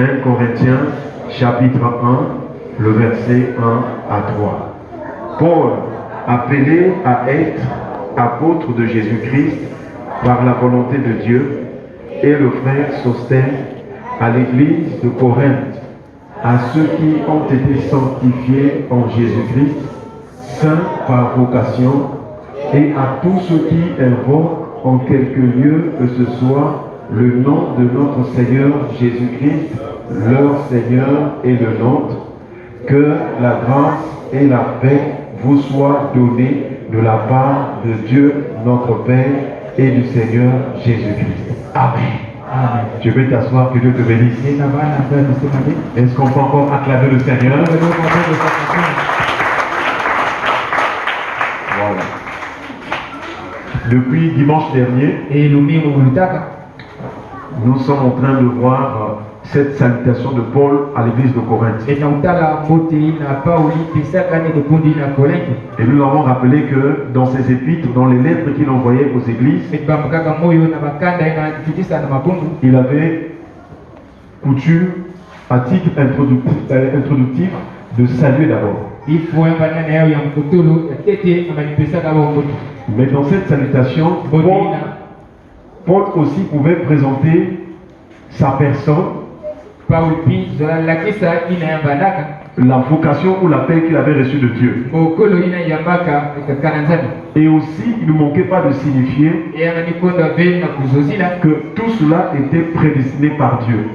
1 Corinthiens chapitre 1, le verset 1 à 3. Paul, appelé à être apôtre de Jésus-Christ par la volonté de Dieu, et le frère Sostène à l'église de Corinthe, à ceux qui ont été sanctifiés en Jésus-Christ, saints par vocation, et à tous ceux qui invoquent en quelque lieu que ce soit le nom de notre Seigneur Jésus-Christ, leur Seigneur et le nôtre, que la grâce et la paix vous soient données de la part de Dieu notre Père et du Seigneur Jésus-Christ. Amen. Amen. Tu peux t'asseoir, que Dieu te bénisse. Est-ce qu'on peut encore acclamer le Seigneur? Voilà. Depuis dimanche dernier, nous sommes en train de voir cette salutation de Paul à l'église de Corinthe. Et nous avons rappelé que dans ses épîtres, dans les lettres qu'il envoyait aux églises, il avait coutume, à titre introductif, de saluer d'abord. Mais dans cette salutation, Paul aussi pouvait présenter sa personne, la vocation ou l'appel qu'il avait reçu de Dieu. Et aussi, il ne manquait pas de signifier que tout cela était prédestiné par Dieu.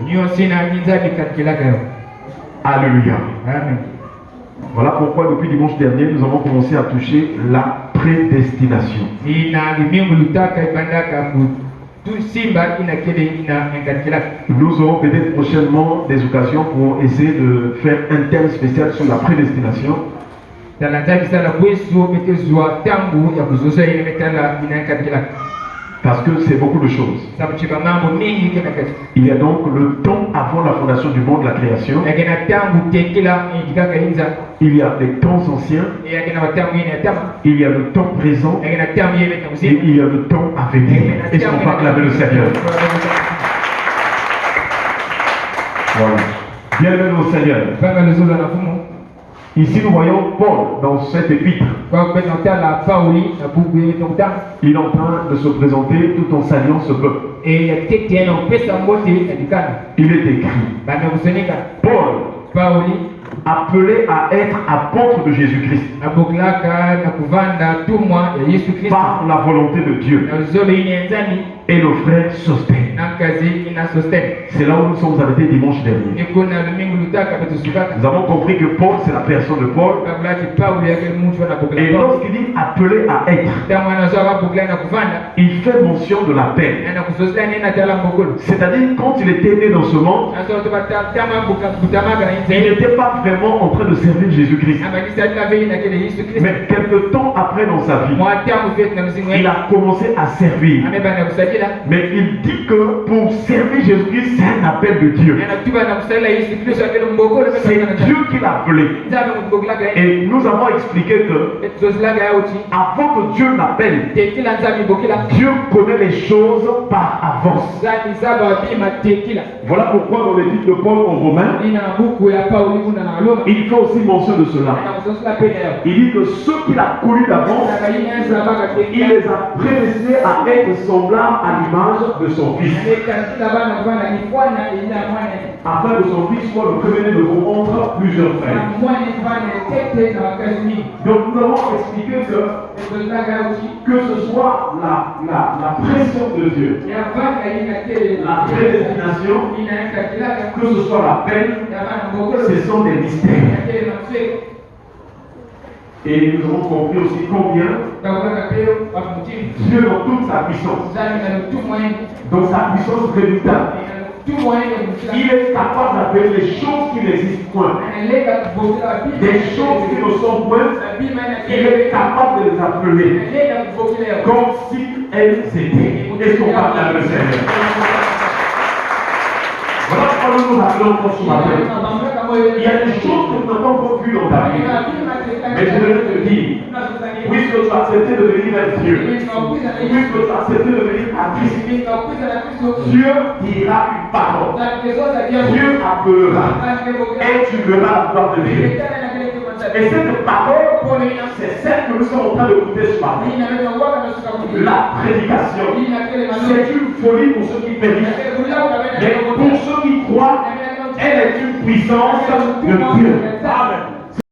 Alléluia. Amen. Voilà pourquoi depuis dimanche dernier, nous avons commencé à toucher la prédestination. Nous aurons peut-être prochainement des occasions pour essayer de faire un thème spécial sur la prédestination. Parce que c'est beaucoup de choses. Il y a donc le temps avant la fondation du monde, la création. Il y a les temps anciens. Il y a le temps présent. Et il y a le temps à venir. Est-ce qu'on peut acclamer le Seigneur? Voilà. Bienvenue au Seigneur. Ici, nous voyons Paul dans cette épître. Il est en train de se présenter tout en saluant ce peuple. Il est écrit, Paul, appelé à être apôtre de Jésus-Christ par la volonté de Dieu, et le frère Sostène. C'est là où nous sommes arrêtés dimanche dernier. Nous avons compris que Paul, c'est la personne de Paul. Et lorsqu'il dit appelé à être, il fait mention de l'appel. C'est-à-dire, quand il était né dans ce monde, il n'était pas vraiment en train de servir Jésus-Christ. Mais quelque temps après dans sa vie, il a commencé à servir. Mais il dit que pour servir Jésus-Christ, c'est un appel de Dieu. C'est Dieu qui l'a appelé. Et nous avons expliqué que avant que Dieu l'appelle, Dieu connaît les choses par avance. Voilà pourquoi dans l'épître de Paul aux Romains, il fait aussi mention de cela. Il dit que ceux qu'il a connus d'avance, il les a prédestinés à être semblables à l'image de son Fils, afin que son Fils soit le premier-né entre plusieurs frères. Donc nous avons expliqué que ce soit la pression de Dieu, la prédestination, que ce soit l'appel, ce sont des mystères. Et nous avons compris aussi combien Dieu dans toute sa puissance, dans sa puissance redoutable, il est capable d'appeler les choses qui n'existent point, des choses qui ne sont point, il est capable de les appeler comme si elles étaient. Est-ce qu'on parle à le Seigneur? Voilà pourquoi nous nous appelons encore ce matin. Il y a des choses que tu n'as pas encore vues dans ta vie. Mais je voudrais te dire, puisque tu as accepté de venir vers Dieu, puisque tu as accepté de venir à Christ, Dieu dira une parole. Dieu appellera. Et tu verras la gloire de Dieu. Et cette parole, c'est celle que nous sommes en train d'écouter ce matin. La prédication, c'est une folie pour ceux qui périssent. Mais pour ceux qui croient, elle est une puissance de Dieu.